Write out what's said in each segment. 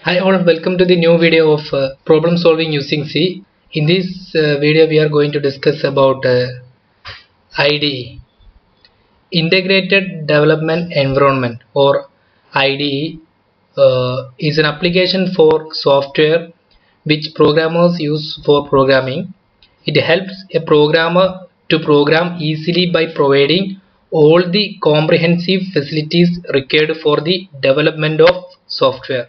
Hi all, welcome to the new video of problem solving using C. In this video we are going to discuss about IDE, Integrated Development Environment, or IDE is an application for software which programmers use for programming. It helps a programmer to program easily by providing all the comprehensive facilities required for the development of software.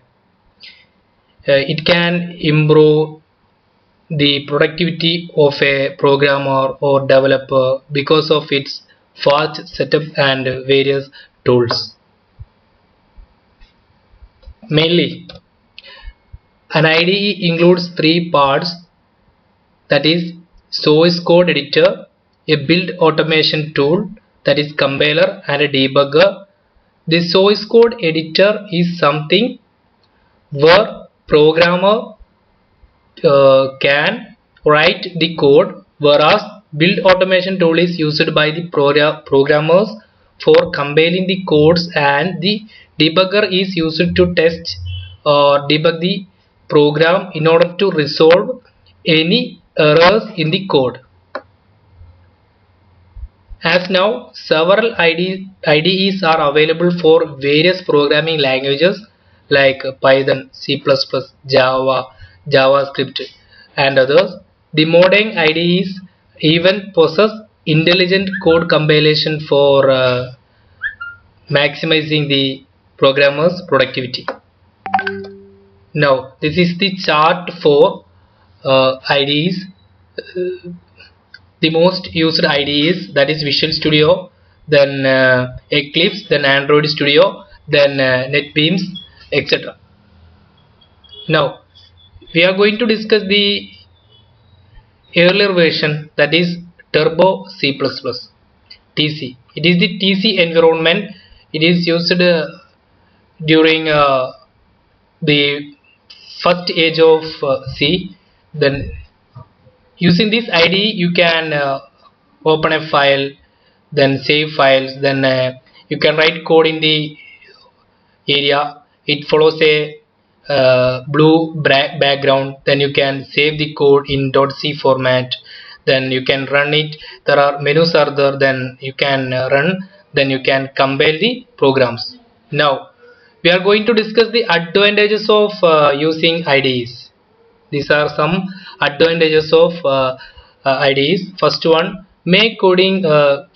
It can improve the productivity of a programmer or developer because of its fast setup and various tools. Mainly, an IDE includes three parts, that is source code editor, a build automation tool, that is compiler, and a debugger. The source code editor is something where programmer can write the code, whereas build automation tool is used by the programmers for compiling the codes, and the debugger is used to test or debug the program in order to resolve any errors in the code. As now, several IDEs are available for various programming languages like Python, C++, Java, JavaScript, and others. The modern IDEs even possess intelligent code compilation for maximizing the programmer's productivity. Now, this is the chart for IDEs. The most used IDEs, that is Visual Studio, then Eclipse, then Android Studio, then NetBeans, etc. Now we are going to discuss the earlier version, that is Turbo C++, TC. It is the TC environment. It is used during the first age of C. Then using this IDE you can open a file, then save files, then you can write code in the area. It follows a blue background, then you can save the code in .c format, then you can run it. There are menus are there, then you can run, then you can compile the programs. Now we are going to discuss the advantages of using IDEs. These are some advantages of IDEs. First one, make coding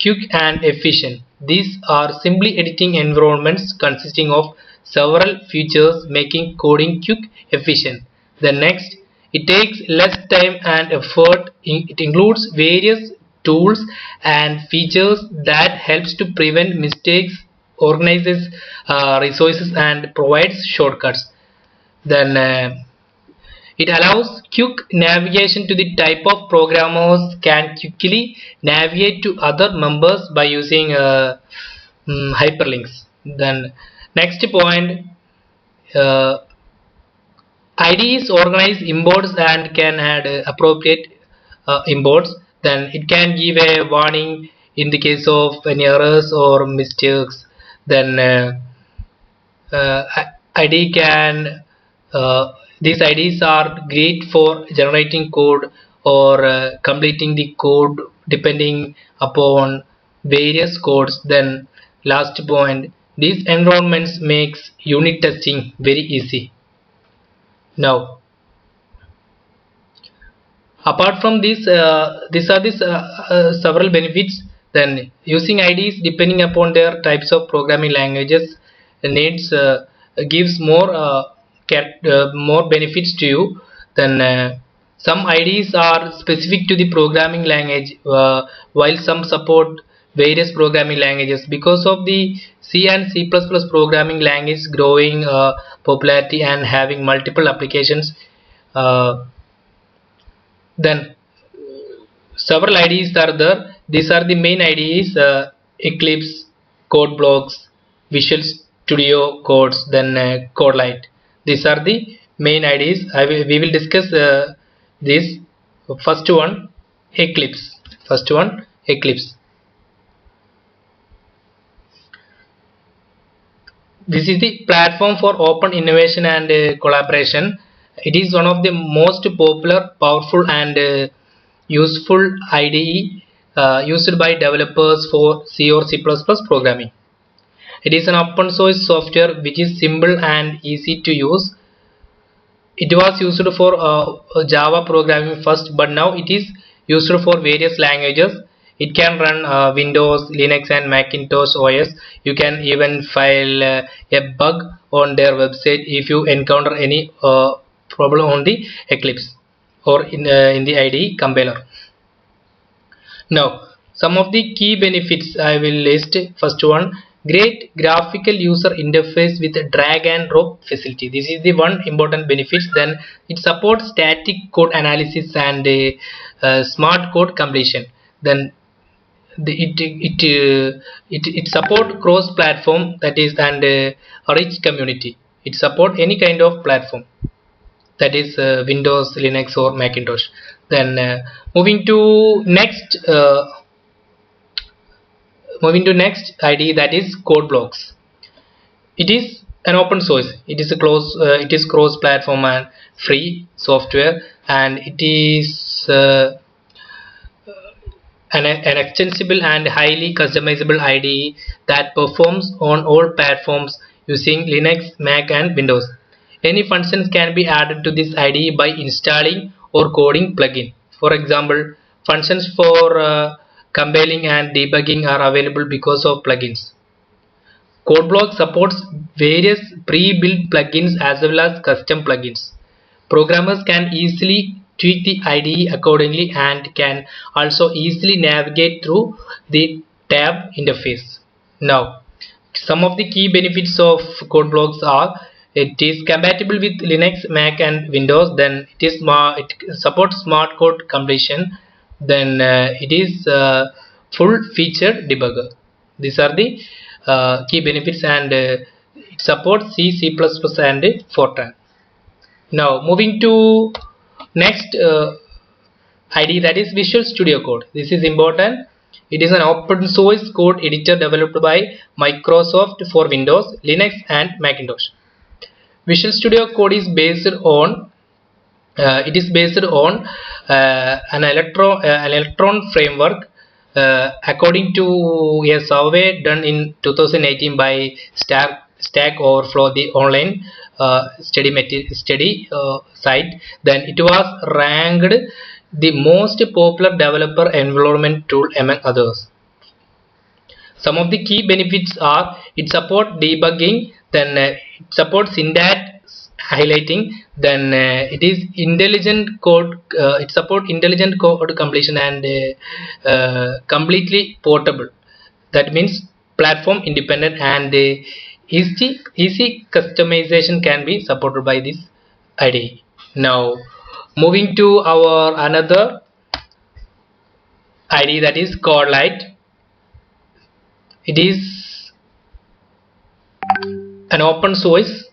quick and efficient. These are simply editing environments consisting of several features, making coding quick, efficient. The next, it takes less time and effort. It includes various tools and features that helps to prevent mistakes, organizes resources, and provides shortcuts. Then it allows quick navigation to the type of programmers can quickly navigate to other members by using hyperlinks. Then next point, IDEs organize imports and can add appropriate imports. Then it can give a warning in the case of any errors or mistakes. Then IDE can these IDEs are great for generating code or completing the code depending upon various codes. Then last point, these environments makes unit testing very easy. Now apart from this, these are the several benefits. Then using IDEs depending upon their types of programming languages needs gives more more benefits to you. Then some IDEs are specific to the programming language, while some support various programming languages. Because of the C and C++ programming language growing popularity and having multiple applications, then several IDEs are there. These are the main IDEs: Eclipse, Code Blocks, Visual Studio Codes, then CodeLight. These are the main IDEs. We will discuss this. First one, Eclipse. First one, Eclipse. This is the platform for open innovation and collaboration. It is one of the most popular, powerful and useful IDE used by developers for C or C++ programming. It is an open source software which is simple and easy to use. It was used for Java programming first, but now it is used for various languages. It can run Windows, Linux and Macintosh OS. You can even file a bug on their website if you encounter any problem on the Eclipse or in the IDE compiler. Now, some of the key benefits I will list. First one, great graphical user interface with drag and drop facility. This is the one important benefit. Then it supports static code analysis and smart code completion. Then it support cross platform, that is, and a rich community. It support any kind of platform, that is Windows, Linux or Macintosh. Then moving to next IDE, that is code blocks. It is an open source. It is a it is cross platform and free software, and it is an extensible and highly customizable IDE that performs on all platforms using Linux, Mac and Windows. Any functions can be added to this IDE by installing or coding plugin. For example, functions for compiling and debugging are available because of plugins. CodeBlock supports various pre-built plugins as well as custom plugins. Programmers can easily tweak the IDE accordingly and can also easily navigate through the tab interface. Now, some of the key benefits of CodeBlocks are: it is compatible with Linux, Mac and Windows. Then it supports smart code completion. Then it is full featured debugger. These are the key benefits, and it supports C, C++ and Fortran. Now moving to next IDE, that is Visual Studio Code. This is important. It is an open source code editor developed by Microsoft for Windows, Linux and Macintosh. Visual Studio Code is based on an electron framework. According to a survey done in 2018 by Stack Overflow, the online study site, then it was ranked the most popular developer environment tool among others. Some of the key benefits are: it supports debugging, then it supports syntax highlighting, then it is intelligent code, it supports intelligent code completion and completely portable. That means platform independent, and easy customization can be supported by this IDE. Now moving to our another IDE, that is CodeLite. It is an open source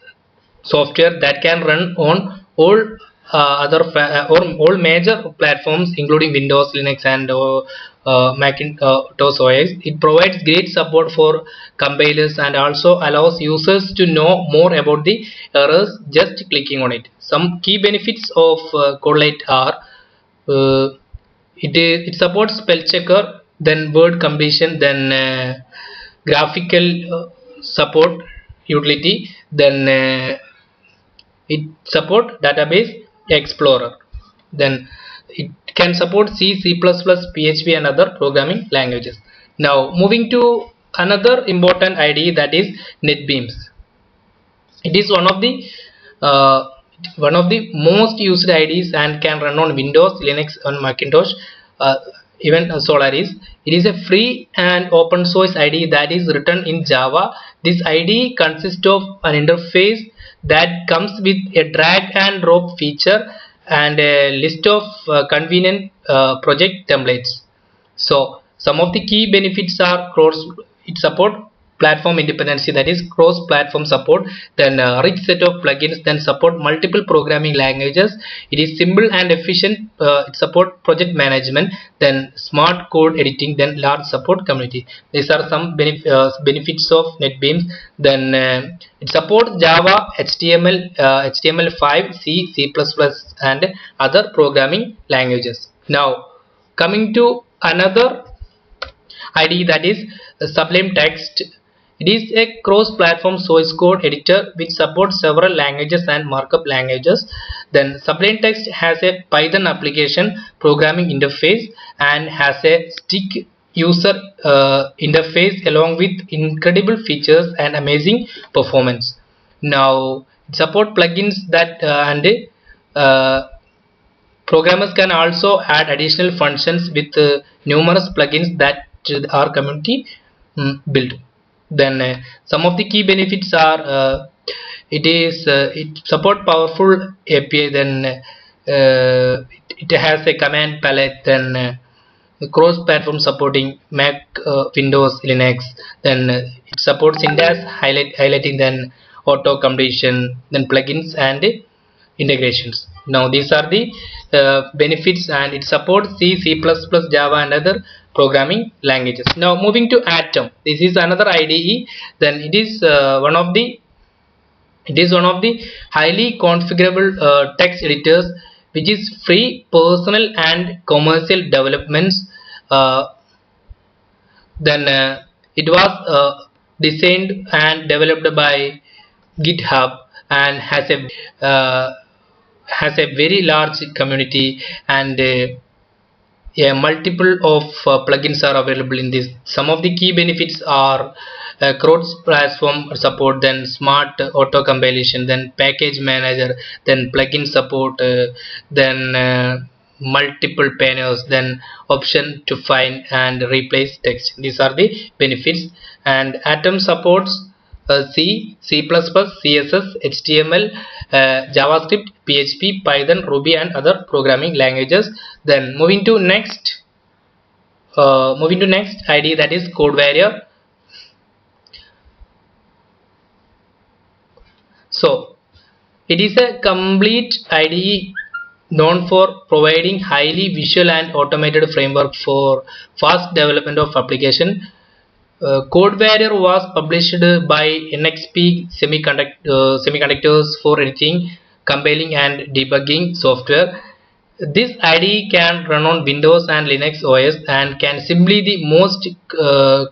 software that can run on all all major platforms including Windows, Linux and Macintosh OS. It provides great support for compilers and also allows users to know more about the errors just clicking on it. Some key benefits of CodeLite are: it supports spell checker, then word completion, then graphical support utility, then it support database explorer, then it can support C, C++, PHP and other programming languages. Now moving to another important IDE, that is NetBeans. It is one of the most used IDEs and can run on Windows, Linux and Macintosh, even Solaris. It is a free and open source IDE that is written in Java. This IDE consists of an interface that comes with a drag and drop feature and a list of convenient project templates. So some of the key benefits are: it support platform independency, that is cross platform support, then rich set of plugins, then support multiple programming languages, it is simple and efficient, it support project management, then smart code editing, then large support community. These are some benefits of NetBeans. Then it supports Java, HTML, HTML5, C, C++, and other programming languages. Now coming to another IDE, that is Sublime Text. It is a cross-platform source code editor which supports several languages and markup languages. Then Sublime Text has a Python application programming interface and has a stick user interface along with incredible features and amazing performance. Now it supports plugins that programmers can also add additional functions with numerous plugins that our community built. Then some of the key benefits are it support powerful API, then it has a command palette, then cross-platform supporting Mac, Windows, Linux, then it supports syntax highlighting, then auto completion, then plugins and integrations. Now these are the benefits, and it supports C, C++, Java and other programming languages. Now moving to Atom, this is another IDE. Then it is one of the highly configurable text editors which is free, personal and commercial developments. Then it was designed and developed by GitHub and has a very large community, and multiple of plugins are available in this. Some of the key benefits are cross platform support, then smart auto compilation, then package manager, then plugin support, then multiple panels, then option to find and replace text. These are the benefits. And Atom supports C, C++, CSS, HTML, JavaScript, PHP, Python, Ruby and other programming languages. Then moving to next IDE, that is CodeWarrior. So it is a complete IDE known for providing highly visual and automated framework for fast development of application. CodeWarrior was published by NXP Semiconductors for editing, compiling and debugging software. This IDE can run on Windows and Linux OS and can simply the most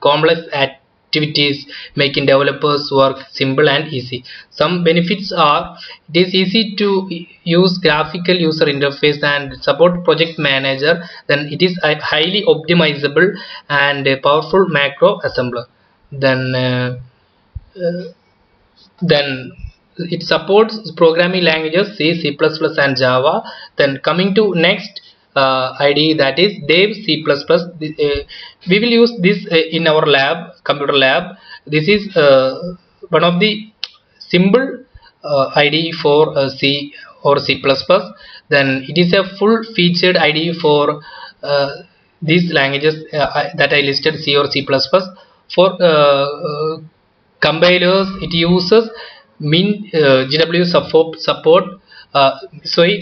complex activities, making developers work simple and easy. Some benefits are it is easy to use graphical user interface and support project manager. Then it is highly optimizable and a powerful macro assembler. Then it supports programming languages C, C++ and Java. Then coming to next IDE, that is Dev C++. We will use this in our lab, computer lab. This is one of the simple IDE for C or C++. Then it is a full featured IDE for these languages that I listed, C or C++. For compilers, it uses min GW support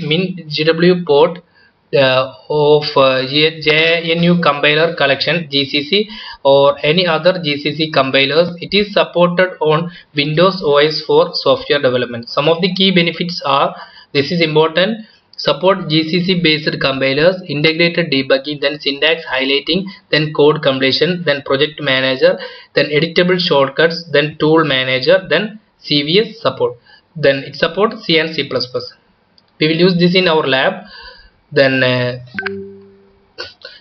min GW port of GNU compiler collection GCC or any other GCC compilers. It is supported on Windows OS for software development. Some of the key benefits are, this is important, support GCC based compilers, integrated debugging, then syntax highlighting, then code completion, then project manager, then editable shortcuts, then tool manager, then CVS support. Then it supports C and C++. We will use this in our lab. Then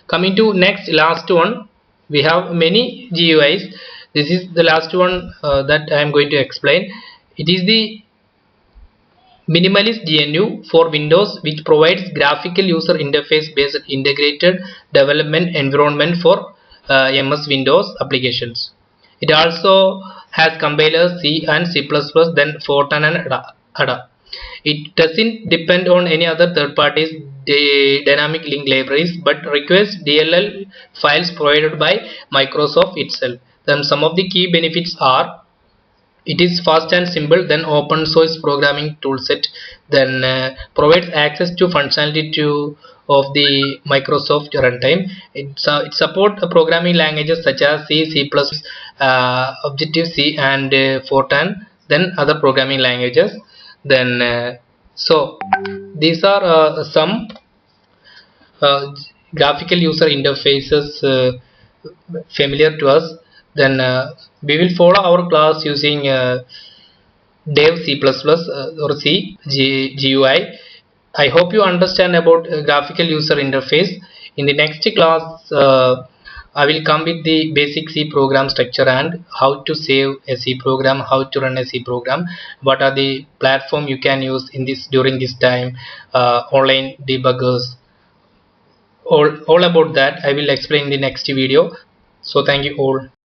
coming to last one, we have many GUIs. This is the last one that I am going to explain. It is the minimalist GNU for Windows, which provides graphical user interface based integrated development environment for MS Windows applications. It also has compilers C and C++, then Fortran and ADA. It doesn't depend on any other third parties dynamic link libraries, but requires DLL files provided by Microsoft itself. Then some of the key benefits are: it is fast and simple, then open source programming toolset, then provides access to functionality of the Microsoft runtime. It supports programming languages such as C, C++, Objective C, and Fortran, then other programming languages. Then so these are some uh, graphical user interfaces familiar to us. Then we will follow our class using dev C++ or GUI. I hope you understand about graphical user interface. In the next class, I will come with the basic C program structure and how to save a C program, how to run a C program, what are the platform you can use in this during this time, online debuggers, all about that I will explain in the next video. So thank you all.